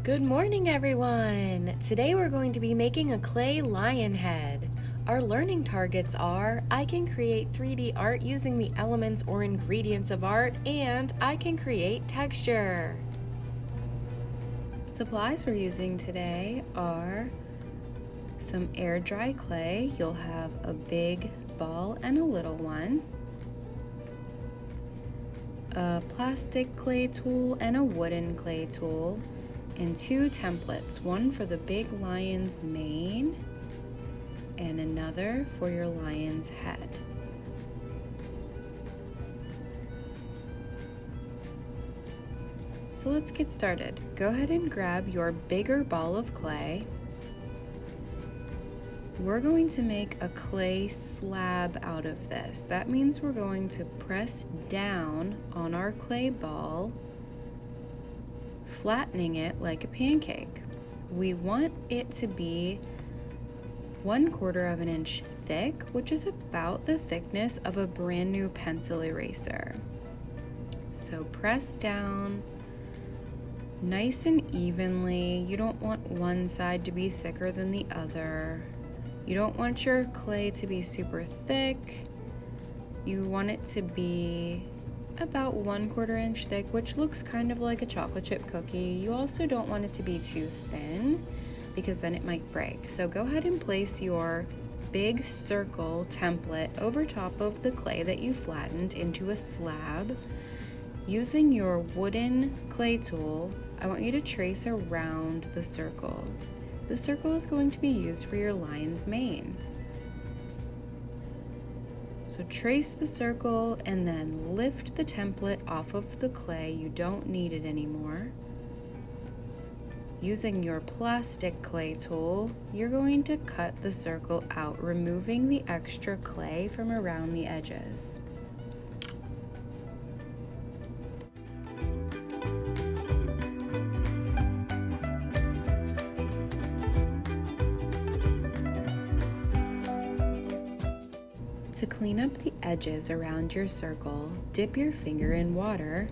Good morning, everyone! Today we're going to be making a clay lion head. Our learning targets are I can create 3D art using the elements or ingredients of art, and I can create texture. Supplies we're using today are some air dry clay. You'll have a big ball and a little one, a plastic clay tool and a wooden clay tool, and two templates, one for the big lion's mane and another for your lion's head. So let's get started. Go ahead and grab your bigger ball of clay. We're going to make a clay slab out of this. That means we're going to press down on our clay ball, flattening it like a pancake. We want it to be 1/4 of an inch thick, which is about the thickness of a brand new pencil eraser. So press down nice and evenly. You don't want one side to be thicker than the other. You don't want your clay to be super thick. You want it to be about 1/4 inch thick, which looks kind of like a chocolate chip cookie. You also don't want it to be too thin because then it might break. So go ahead and place your big circle template over top of the clay that you flattened into a slab. Using your wooden clay tool, I want you to trace around the circle. The circle is going to be used for your lion's mane. So trace the circle and then lift the template off of the clay. You don't need it anymore. Using your plastic clay tool, you're going to cut the circle out, removing the extra clay from around the edges. To clean up the edges around your circle, dip your finger in water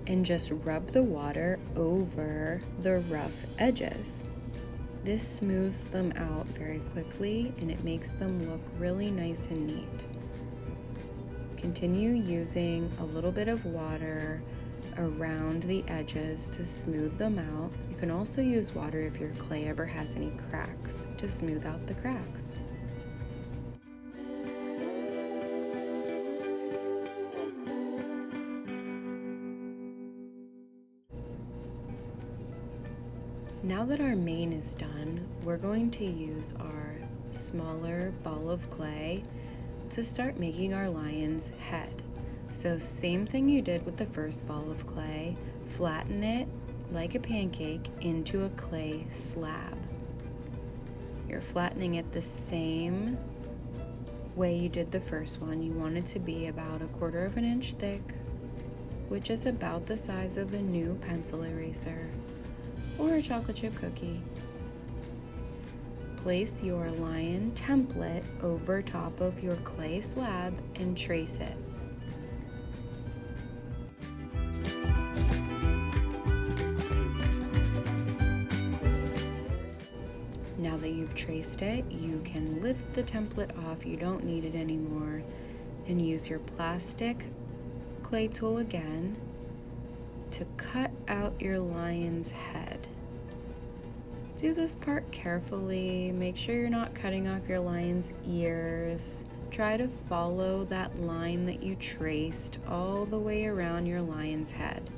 and just rub the water over the rough edges. This smooths them out very quickly and it makes them look really nice and neat. Continue using a little bit of water around the edges to smooth them out. You can also use water if your clay ever has any cracks to smooth out the cracks. Now that our mane is done, we're going to use our smaller ball of clay to start making our lion's head. So same thing you did with the first ball of clay, flatten it like a pancake into a clay slab. You're flattening it the same way you did the first one. You want it to be about 1/4 of an inch thick, which is about the size of a new pencil eraser or a chocolate chip cookie. Place your lion template over top of your clay slab and trace it. Now that you've traced it, you can lift the template off. You don't need it anymore, and use your plastic clay tool again to cut out your lion's head. Do this part carefully. Make sure you're not cutting off your lion's ears. Try to follow that line that you traced all the way around your lion's head.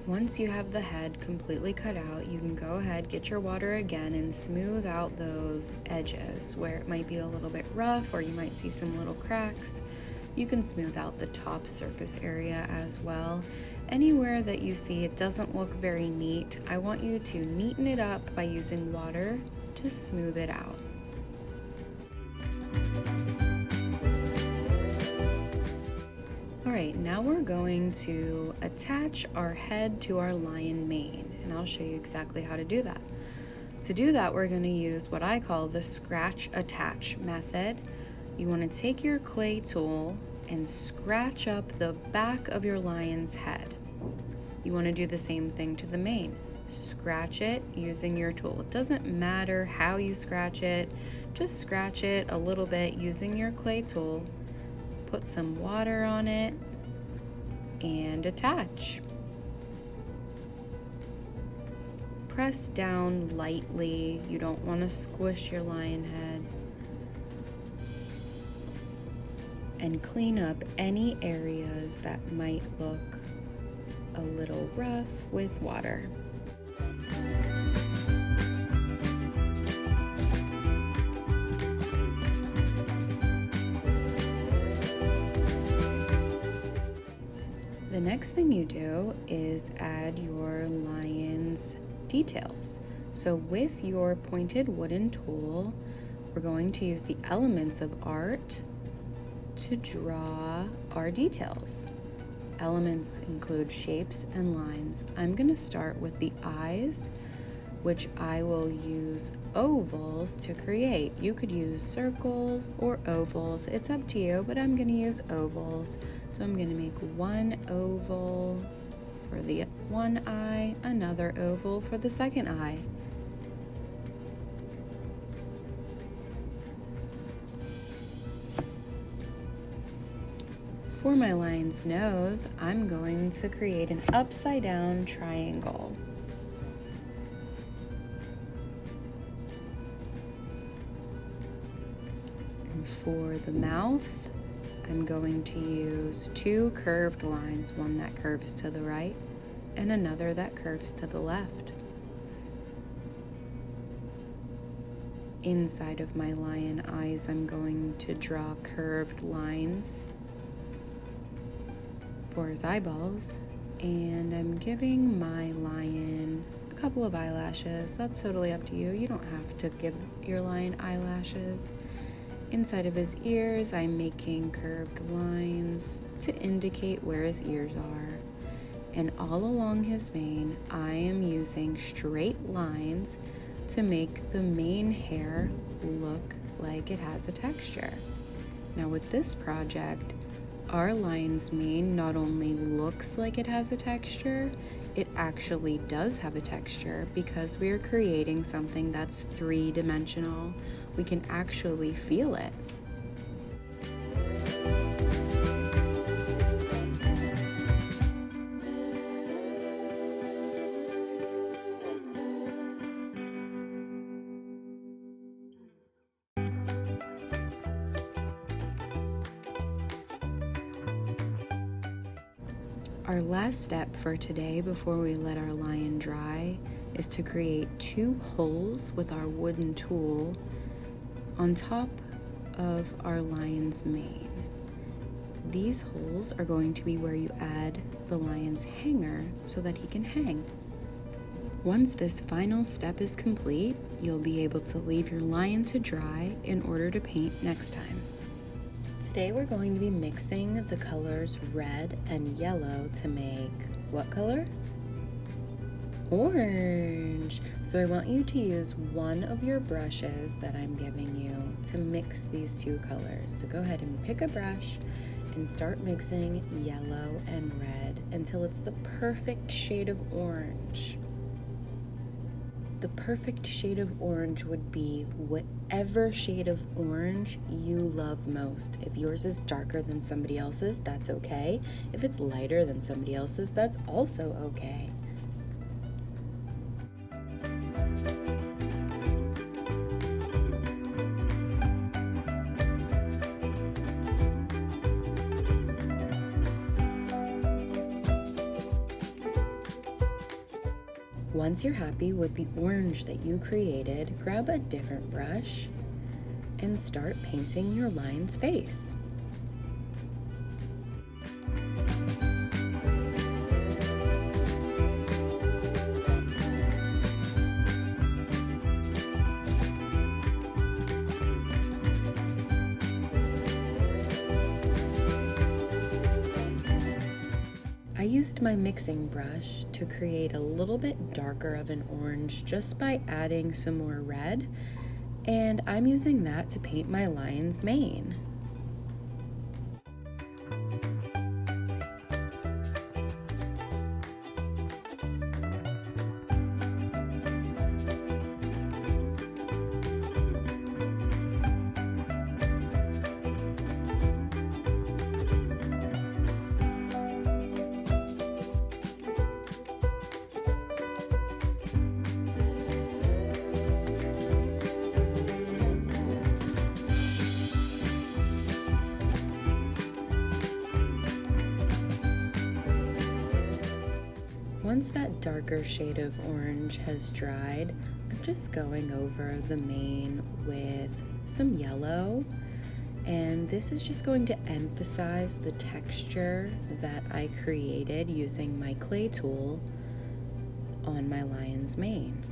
Once you have the head completely cut out, you can go ahead, get your water again, and smooth out those edges where it might be a little bit rough or you might see some little cracks. You can smooth out the top surface area as well. Anywhere that you see it doesn't look very neat, I want you to neaten it up by using water to smooth it out. Alright, now we're going to attach our head to our lion mane, and I'll show you exactly how to do that. To do that, we're going to use what I call the scratch attach method. you want to take your clay tool and scratch up the back of your lion's head. You want to do the same thing to the mane. Scratch it using your tool. It doesn't matter how you scratch it, just scratch it a little bit using your clay tool. Put some water on it and attach. Press down lightly. You don't want to squish your lion head. And clean up any areas that might look a little rough with water. The next thing you do is add your lion's details. So with your pointed wooden tool, we're going to use the elements of art to draw our details. Elements include shapes and lines. I'm going to start with the eyes, which I will use ovals to create. You could use circles or ovals. It's up to you, but I'm going to use ovals. So I'm going to make one oval for the one eye, another oval for the second eye. For my lion's nose, I'm going to create an upside down triangle. And for the mouth, I'm going to use two curved lines, one that curves to the right and another that curves to the left. Inside of my lion eyes, I'm going to draw curved lines for his eyeballs, and I'm giving my lion a couple of eyelashes. That's totally up to you. You don't have to give your lion eyelashes. Inside of his ears, I'm making curved lines to indicate where his ears are. And all along his mane, I am using straight lines to make the mane hair look like it has a texture. Now with this project, our lion's mane not only looks like it has a texture, it actually does have a texture because we are creating something that's three-dimensional. We can actually feel it. Our last step for today before we let our lion dry is to create two holes with our wooden tool on top of our lion's mane. These holes are going to be where you add the lion's hanger so that he can hang. Once this final step is complete, you'll be able to leave your lion to dry in order to paint next time. Today we're going to be mixing the colors red and yellow to make what color? Orange. So I want you to use one of your brushes that I'm giving you to mix these two colors. So go ahead and pick a brush and start mixing yellow and red until it's the perfect shade of orange. The perfect shade of orange would be whatever shade of orange you love most. If yours is darker than somebody else's, that's okay. If it's lighter than somebody else's, that's also okay. Once you're happy with the orange that you created, grab a different brush and start painting your lion's face. I used my mixing brush to create a little bit darker of an orange just by adding some more red, And I'm using that to paint my lion's mane. Once that darker shade of orange has dried, I'm just going over the mane with some yellow, and this is just going to emphasize the texture that I created using my clay tool on my lion's mane.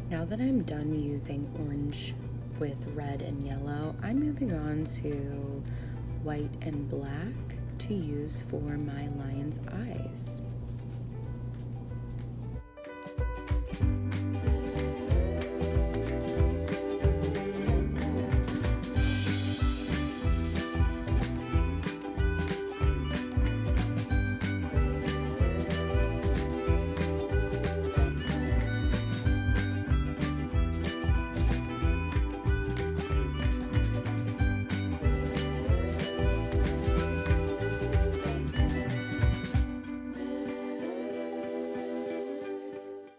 Now that I'm done using orange with red and yellow, I'm moving on to white and black to use for my lion's eyes.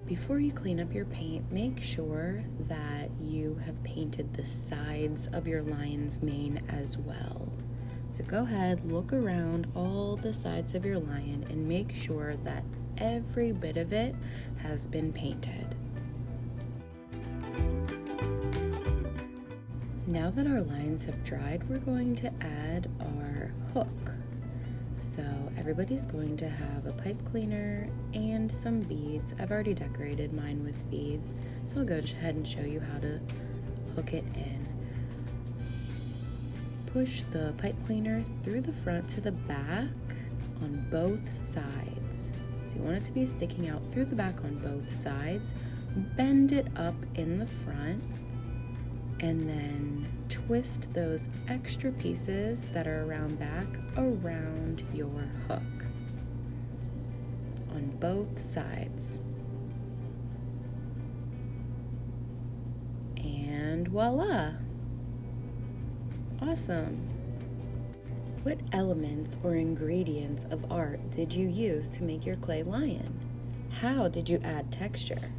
Before you clean up your paint, make sure that you have painted the sides of your lion's mane as well. So go ahead, look around all the sides of your lion and make sure that every bit of it has been painted. Now that our lines have dried, we're going to add our hook. So everybody's going to have a pipe cleaner and some beads. I've already decorated mine with beads, so I'll go ahead and show you how to hook it in. Push the pipe cleaner through the front to the back on both sides. So you want it to be sticking out through the back on both sides. Bend it up in the front and then twist those extra pieces that are around back around your hook on both sides. And voila! Awesome! What elements or ingredients of art did you use to make your clay lion? How did you add texture?